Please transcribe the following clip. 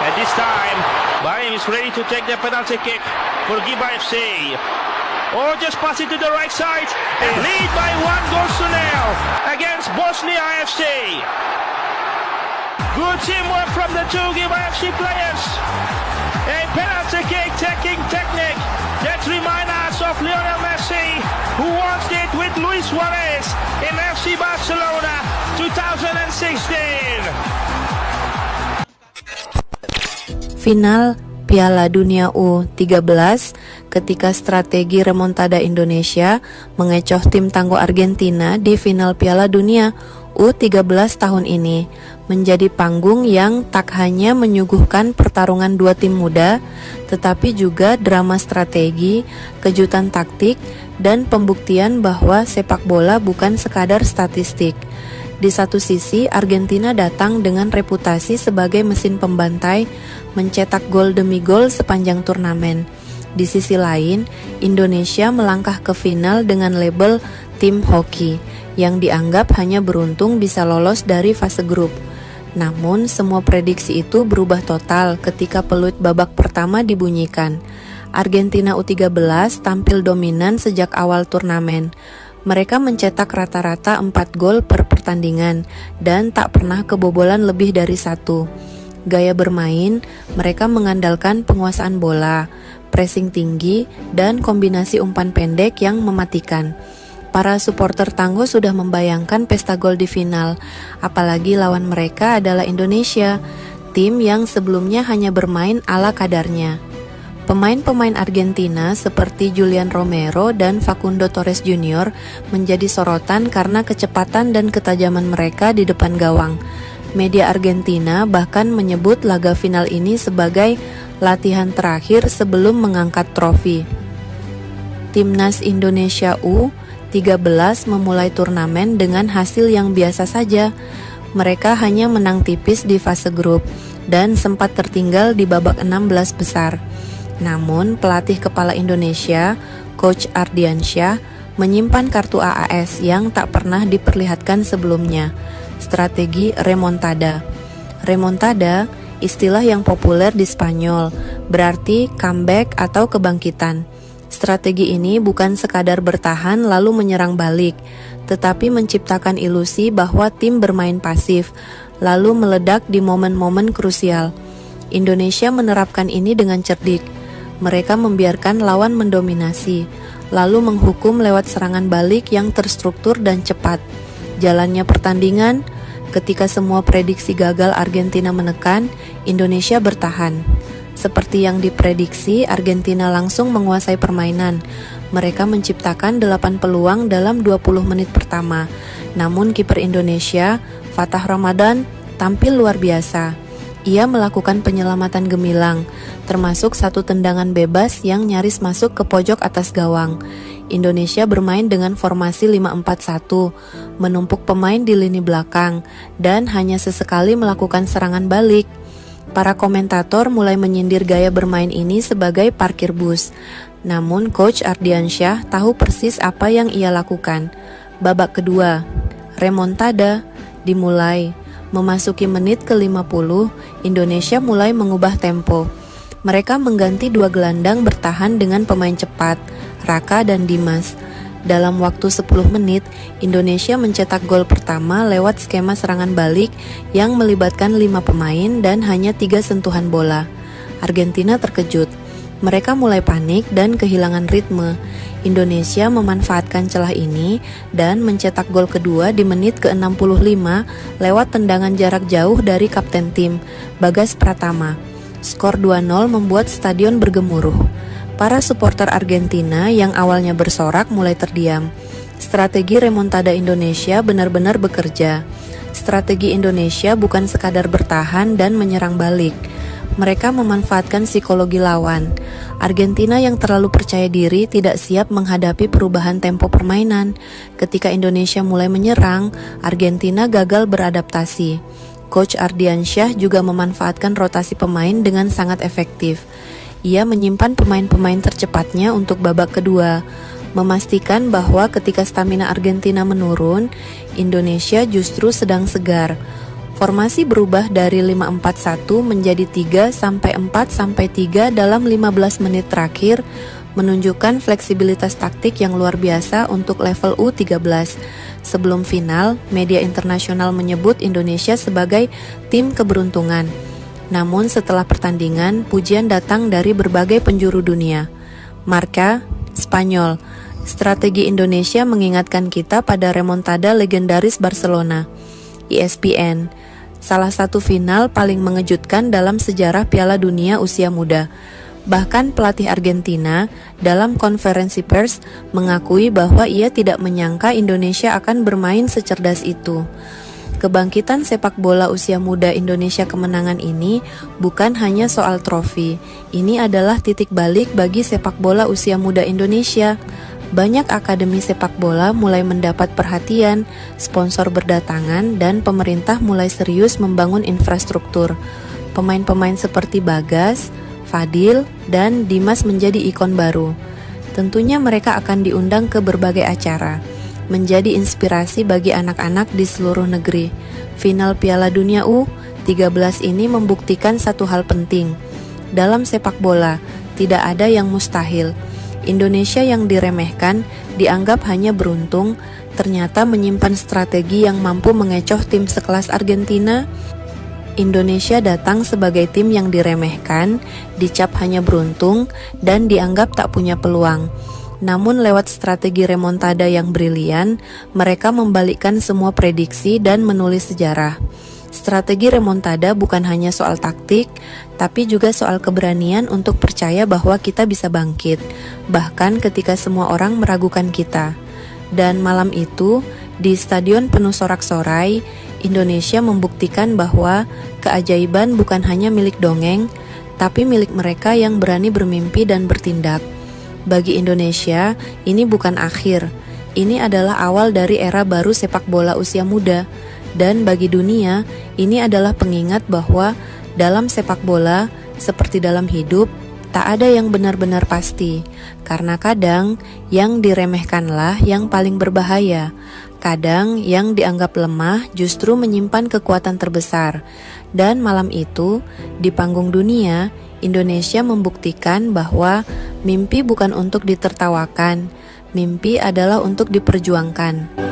And this time, Bahrain is ready to take the penalty kick for Giba FC. Or just pass it to the right side and lead by 1-0 against Bosnia FC. Good teamwork from the two Giba FC players. A penalty kick taking technique that reminds us of Lionel Messi, who once did with Luis Suarez in FC Barcelona 2016. Final Piala Dunia U13 ketika strategi remontada Indonesia mengecoh tim tangguh Argentina di final Piala Dunia U13 tahun ini menjadi panggung yang tak hanya menyuguhkan pertarungan dua tim muda, tetapi juga drama strategi, kejutan taktik, dan pembuktian bahwa sepak bola bukan sekadar statistik. Di satu sisi, Argentina datang dengan reputasi sebagai mesin pembantai, mencetak gol demi gol sepanjang turnamen. Di sisi lain, Indonesia melangkah ke final dengan label tim hoki, yang dianggap hanya beruntung bisa lolos dari fase grup. Namun, semua prediksi itu berubah total ketika peluit babak pertama dibunyikan. Argentina U13 tampil dominan sejak awal turnamen. Mereka mencetak rata-rata 4 gol per pertandingan dan tak pernah kebobolan lebih dari 1. Gaya bermain, mereka mengandalkan penguasaan bola, pressing tinggi, dan kombinasi umpan pendek yang mematikan. Para supporter tangguh sudah membayangkan pesta gol di final, apalagi lawan mereka adalah Indonesia, tim yang sebelumnya hanya bermain ala kadarnya. Pemain-pemain Argentina seperti Julian Romero dan Facundo Torres Jr. menjadi sorotan karena kecepatan dan ketajaman mereka di depan gawang. Media Argentina bahkan menyebut laga final ini sebagai latihan terakhir sebelum mengangkat trofi. Timnas Indonesia U13 memulai turnamen dengan hasil yang biasa saja. Mereka hanya menang tipis di fase grup dan sempat tertinggal di babak 16 besar. Namun, pelatih kepala Indonesia, Coach Ardiansyah, menyimpan kartu AAS yang tak pernah diperlihatkan sebelumnya, strategi remontada. Remontada, istilah yang populer di Spanyol, berarti comeback atau kebangkitan. Strategi ini bukan sekadar bertahan lalu menyerang balik, tetapi menciptakan ilusi bahwa tim bermain pasif, lalu meledak di momen-momen krusial. Indonesia menerapkan ini dengan cerdik. Mereka membiarkan lawan mendominasi, lalu menghukum lewat serangan balik yang terstruktur dan cepat. Jalannya pertandingan, ketika semua prediksi gagal Argentina menekan, Indonesia bertahan. Seperti yang diprediksi, Argentina langsung menguasai permainan. Mereka menciptakan 8 peluang dalam 20 menit pertama. Namun kiper Indonesia, Fatah Ramadan, tampil luar biasa. Ia melakukan penyelamatan gemilang, termasuk satu tendangan bebas yang nyaris masuk ke pojok atas gawang. Indonesia bermain dengan formasi 5-4-1, menumpuk pemain di lini belakang, dan hanya sesekali melakukan serangan balik. Para komentator mulai menyindir gaya bermain ini sebagai parkir bus. Namun Coach Ardiansyah tahu persis apa yang ia lakukan. Babak kedua, remontada dimulai. Memasuki menit ke-50, Indonesia mulai mengubah tempo. Mereka mengganti 2 gelandang bertahan dengan pemain cepat, Raka dan Dimas. Dalam waktu 10 menit, Indonesia mencetak gol pertama lewat skema serangan balik yang melibatkan 5 pemain dan hanya 3 sentuhan bola. Argentina terkejut. Mereka mulai panik dan kehilangan ritme. Indonesia memanfaatkan celah ini dan mencetak gol kedua di menit ke-65 lewat tendangan jarak jauh dari kapten tim, Bagas Pratama. Skor 2-0 membuat stadion bergemuruh. Para supporter Argentina yang awalnya bersorak mulai terdiam. Strategi remontada Indonesia benar-benar bekerja. Strategi Indonesia bukan sekadar bertahan dan menyerang balik. Mereka memanfaatkan psikologi lawan. Argentina yang terlalu percaya diri tidak siap menghadapi perubahan tempo permainan. Ketika Indonesia mulai menyerang, Argentina gagal beradaptasi. Coach Ardiansyah juga memanfaatkan rotasi pemain dengan sangat efektif. Ia menyimpan pemain-pemain tercepatnya untuk babak kedua, memastikan bahwa ketika stamina Argentina menurun, Indonesia justru sedang segar. Formasi berubah dari 5-4-1 menjadi 3-4-3 dalam 15 menit terakhir, menunjukkan fleksibilitas taktik yang luar biasa untuk level U13. Sebelum final, media internasional menyebut Indonesia sebagai tim keberuntungan. Namun setelah pertandingan, pujian datang dari berbagai penjuru dunia. Marca, Spanyol. Strategi Indonesia mengingatkan kita pada remontada legendaris Barcelona. ESPN. Salah satu final paling mengejutkan dalam sejarah Piala Dunia usia muda. Bahkan pelatih Argentina dalam konferensi pers mengakui bahwa ia tidak menyangka Indonesia akan bermain secerdas itu. Kebangkitan sepak bola usia muda Indonesia kemenangan ini bukan hanya soal trofi. Ini adalah titik balik bagi sepak bola usia muda Indonesia. Banyak akademi sepak bola mulai mendapat perhatian, sponsor berdatangan, dan pemerintah mulai serius membangun infrastruktur. Pemain-pemain seperti Bagas, Fadil, dan Dimas menjadi ikon baru. Tentunya mereka akan diundang ke berbagai acara, menjadi inspirasi bagi anak-anak di seluruh negeri. Final Piala Dunia U13 ini membuktikan satu hal penting. Dalam sepak bola, tidak ada yang mustahil. Indonesia yang diremehkan, dianggap hanya beruntung, ternyata menyimpan strategi yang mampu mengecoh tim sekelas Argentina. Indonesia datang sebagai tim yang diremehkan, dicap hanya beruntung, dan dianggap tak punya peluang. Namun lewat strategi remontada yang brilian, mereka membalikkan semua prediksi dan menulis sejarah. Strategi remontada bukan hanya soal taktik, tapi juga soal keberanian untuk percaya bahwa kita bisa bangkit, bahkan ketika semua orang meragukan kita. Dan malam itu, di stadion penuh sorak-sorai, Indonesia membuktikan bahwa keajaiban bukan hanya milik dongeng, tapi milik mereka yang berani bermimpi dan bertindak. Bagi Indonesia, ini bukan akhir. Ini adalah awal dari era baru sepak bola usia muda. Dan bagi dunia, ini adalah pengingat bahwa dalam sepak bola, seperti dalam hidup, tak ada yang benar-benar pasti. Karena kadang, yang diremehkanlah yang paling berbahaya. Kadang, yang dianggap lemah justru menyimpan kekuatan terbesar. Dan malam itu, di panggung dunia, Indonesia membuktikan bahwa mimpi bukan untuk ditertawakan, mimpi adalah untuk diperjuangkan.